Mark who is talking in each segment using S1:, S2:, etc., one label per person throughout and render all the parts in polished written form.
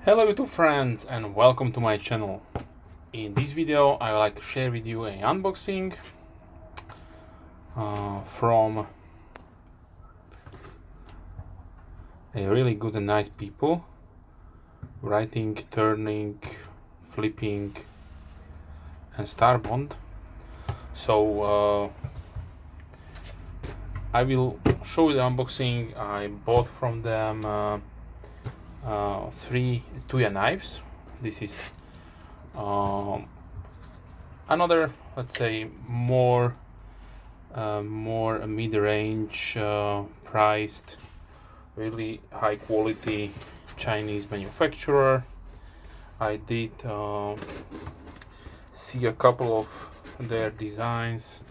S1: Hello YouTube friends and welcome to my channel. In this video I would like to share with you an unboxing from a really good and nice people writing, turning, flipping and star bond. So I will show you the unboxing. I bought from them 3 Tuya knives. This is another, let's say, more mid-range priced, really high quality Chinese manufacturer. I did see a couple of their designs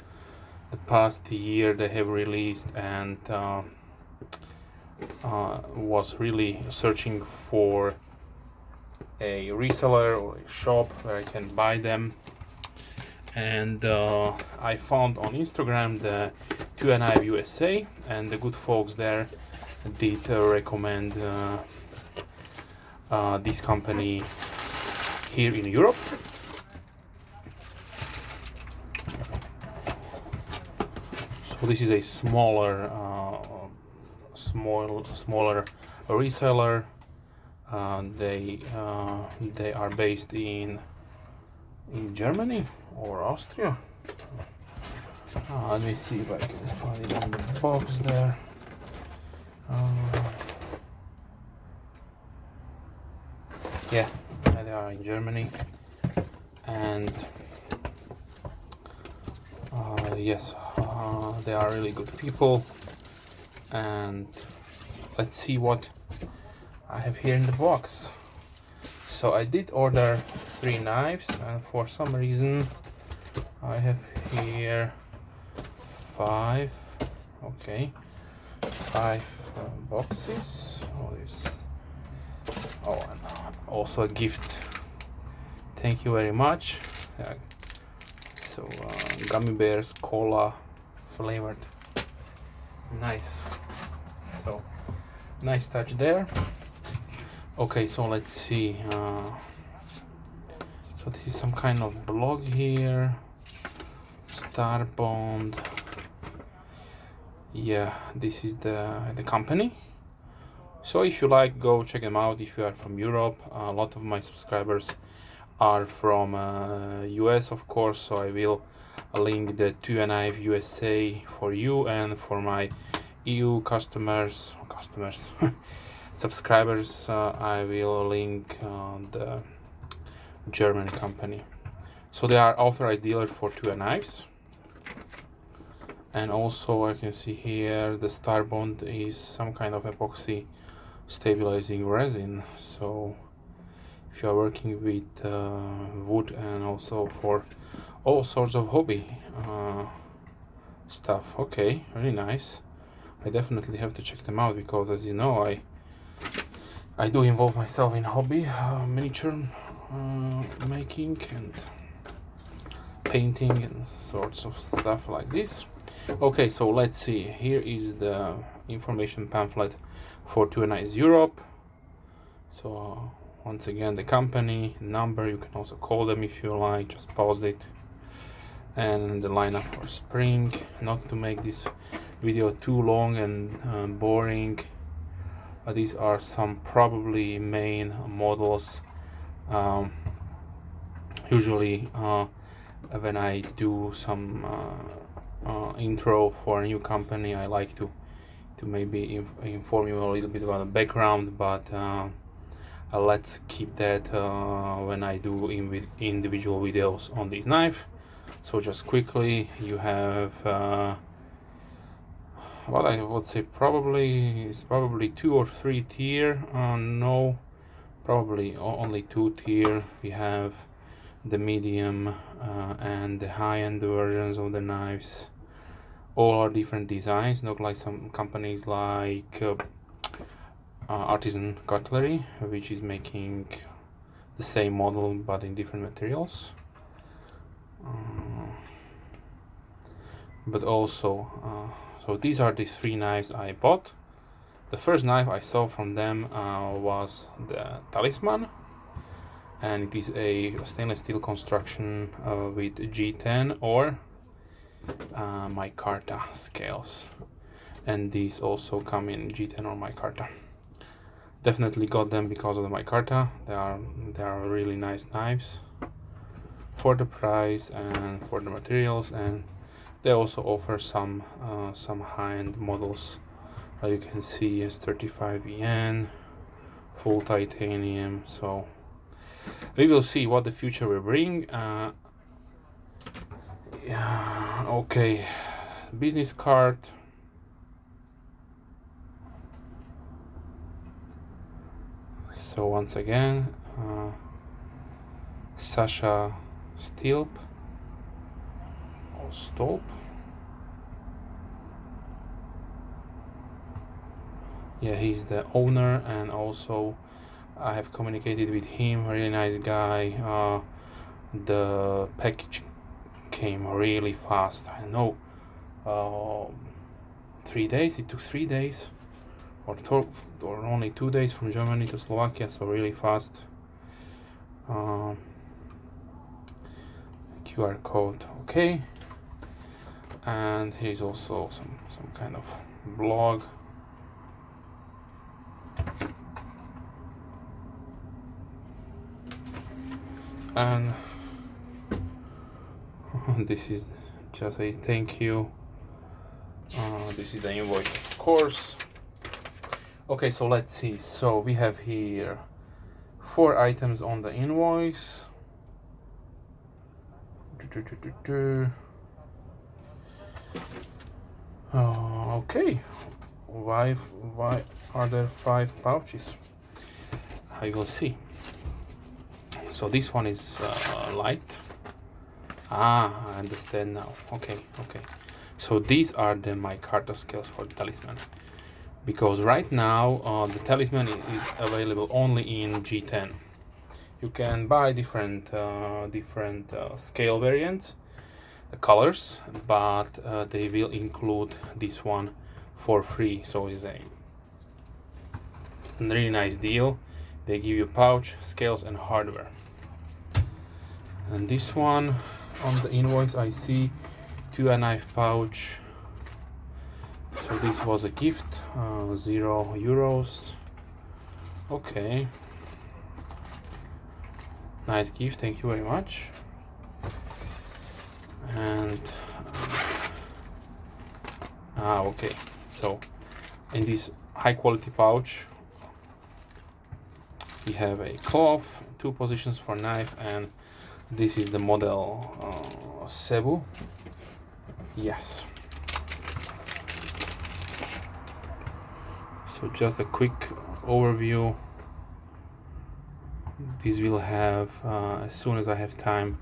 S1: the past year they have released, and was really searching for a reseller or a shop where I can buy them, and I found on Instagram the Tuya USA, and the good folks there did recommend this company here in Europe. So this is a smaller reseller. They are based in Germany or Austria. Let me see if I can find it on the box there. Yeah, they are in Germany, and yes, they are really good people. And let's see what I have here in the box. So I did order 3 knives, and for some reason I have here 5 boxes. And also a gift. Thank you very much. So gummy bears, cola flavored. Nice. So nice touch there. Okay, so let's see. So this is some kind of blog here. Star bond. Yeah, this is the company. So if you like, go check them out. If you are from Europe, a lot of my subscribers are from US, of course. So I will link the Tuya USA for you, and for my EU customers subscribers, I will link the German company. So they are authorized dealer for Tuya knives. And also I can see here the star bond is some kind of epoxy stabilizing resin. So if you are working with wood, and also for all sorts of hobby stuff. Okay, really nice. I definitely have to check them out, because as you know, I do involve myself in hobby miniature making and painting and sorts of stuff like this. Okay, so let's see. Here is the information pamphlet for Tuya Europe. So once again, the company number, you can also call them if you like, just pause it, and the lineup for spring. Not to make this video too long and boring, these are some probably main models. Usually when I do some intro for a new company, I like to maybe inform you a little bit about the background, but let's keep that when I do individual videos on this knife. So just quickly, you have what I would say probably 2 or 3 tier. No, probably only 2 tier. We have the medium and the high-end versions of the knives. All are different designs, not like some companies like Artisan Cutlery, which is making the same model but in different materials. But also, so these are the 3 knives I bought. The first knife I saw from them was the Talisman, and it is a stainless steel construction with G10 or micarta scales, and these also come in G10 or micarta. Definitely got them because of the micarta. They are really nice knives for the price and for the materials, and they also offer some high-end models. You can see S35EN, full titanium. So we will see what the future will bring. Yeah, okay, business card. So once again, Sasha Stolp. Yeah, he's the owner, and also I have communicated with him. Really nice guy. The package came really fast. I know. 3 days. It took 3 days, or only 2 days from Germany to Slovakia. So really fast. QR code. Okay. And here's also some kind of blog. And this is just a thank you. This is the invoice, of course. Okay, so let's see. So we have here 4 items on the invoice. Okay, why are there 5 pouches? I will see. So this one is light. I understand now. Okay. So these are the micarta scales for the Talisman, because right now the Talisman is available only in G10. You can buy different scale variants, the colors, but they will include this one for free. So it's a really nice deal. They give you pouch, scales, and hardware. And this one on the invoice I see Tuya knife pouch. So this was a gift, €0. Okay, nice gift, thank you very much. And okay, so in this high quality pouch we have a cloth, 2 positions for knife, and this is the model Cebu. Yes. So just a quick overview. These will have, as soon as I have time,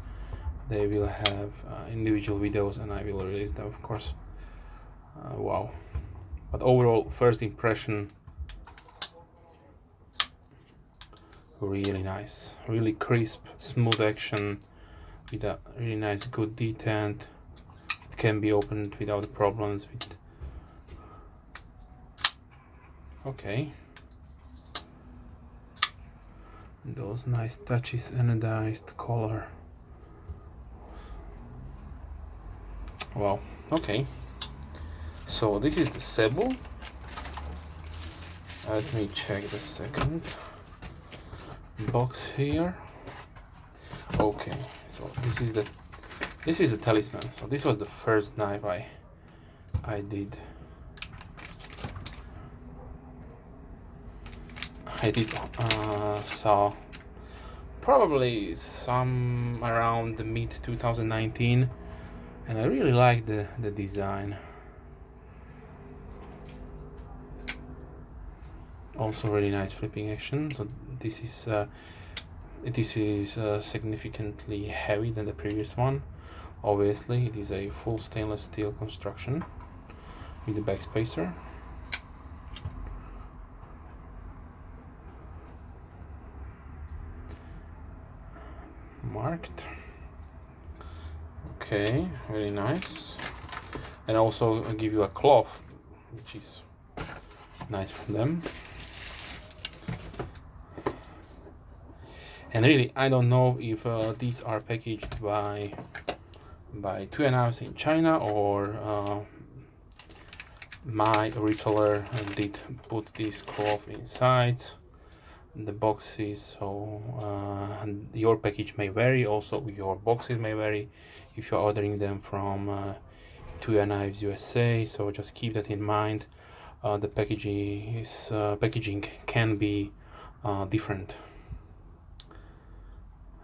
S1: they will have individual videos, and I will release them, of course. Wow. But overall, first impression, really nice, really crisp, smooth action with a really nice good detent. It can be opened without problems. Okay, those nice touches, anodized color. Wow. Okay, so this is the Cebu. Let me check the second box here. Okay, so this is the Talisman. So this was the first knife I did. Saw probably some around the mid 2019, and I really like the design. Also really nice flipping action. So this is significantly heavy than the previous one. Obviously it is a full stainless steel construction with the backspacer. Marked. Okay, very nice. And also I'll give you a cloth, which is nice from them. And really, I don't know if these are packaged by Tuya knives in China, or my reseller did put this cloth inside the boxes. So your package may vary, also your boxes may vary if you're ordering them from Tuya Knives USA. So just keep that in mind. The packaging can be different,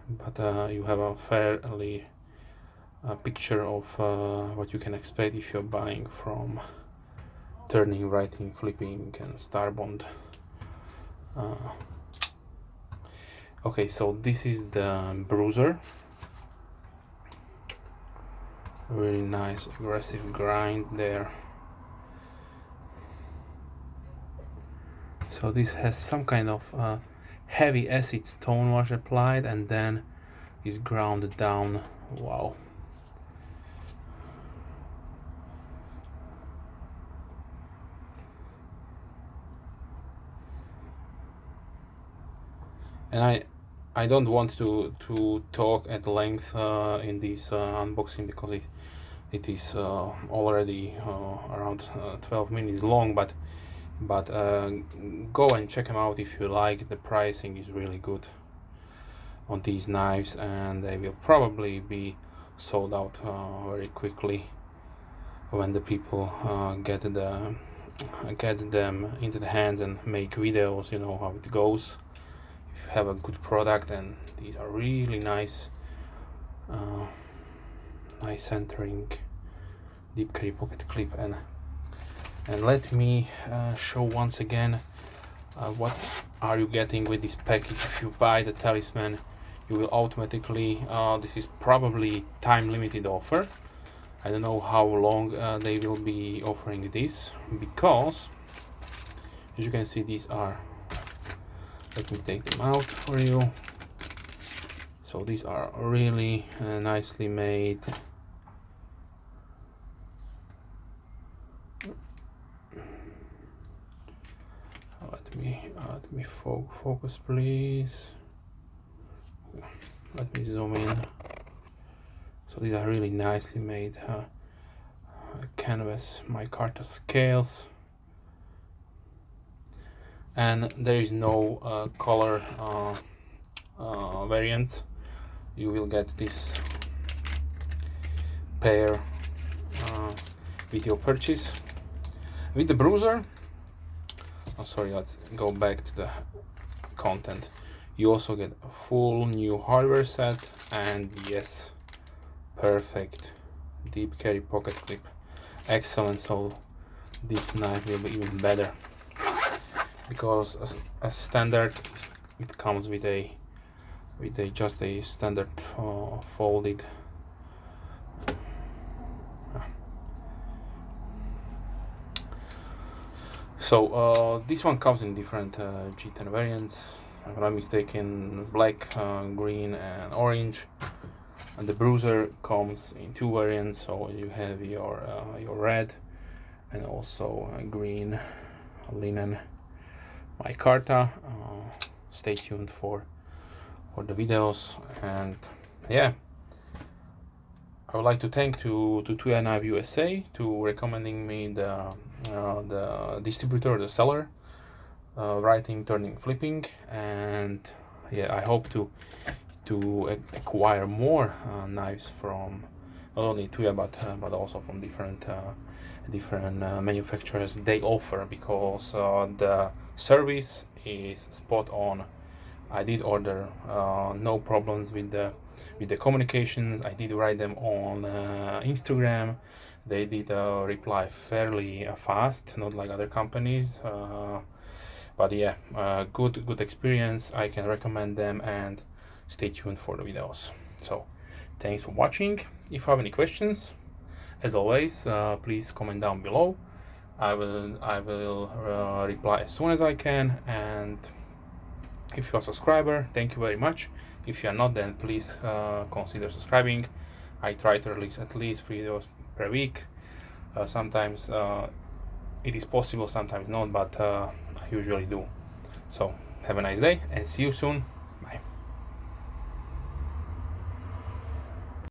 S1: but you have a fairly picture of what you can expect if you're buying from turning, writing, flipping, and Starbond. Okay, so this is the bruiser. Really nice aggressive grind there. So this has some kind of heavy acid stone wash applied and then is ground down. Wow. And I don't want to talk at length in this unboxing, because it is already around 12 minutes long, but go and check them out if you like. The pricing is really good on these knives, and they will probably be sold out very quickly when the people get them into the hands and make videos. You know how it goes. If you have a good product, and these are really nice, nice centering deep carry pocket clip. And let me show once again what are you getting with this package. If you buy the Talisman, you will automatically, this is probably time limited offer. I don't know how long they will be offering this, because as you can see, these are, let me take them out for you. So these are really nicely made. Let me focus, please. Let me zoom in. So these are really nicely made canvas micarta scales, and there is no color variant. You will get this pair with your purchase. With the bruiser, oh sorry, let's go back to the content. You also get a full new hardware set, and yes, perfect deep carry pocket clip. Excellent. So this knife will be even better, because as standard it comes with just a standard folded so this one comes in different G10 variants. If I'm not mistaken, black, green, and orange. And the bruiser comes in two variants. So you have your red and also green linen micarta. Stay tuned for the videos. And yeah, I would like to thank to Tuya Knives USA to recommending me the distributor, the seller, writing, turning, flipping. And yeah, I hope to acquire more knives from not only Tuya but also from different manufacturers they offer, because the service is spot on. I did order, no problems with the communications. I did write them on Instagram. They did reply fairly fast, not like other companies. But yeah, good experience. I can recommend them, and stay tuned for the videos. So thanks for watching. If you have any questions, as always, please comment down below. I will reply as soon as I can. And if you're a subscriber, thank you very much. If you are not, then please consider subscribing. I try to release at least 3 videos per week. Sometimes it is possible, sometimes not, but I usually do. So have a nice day and see you soon.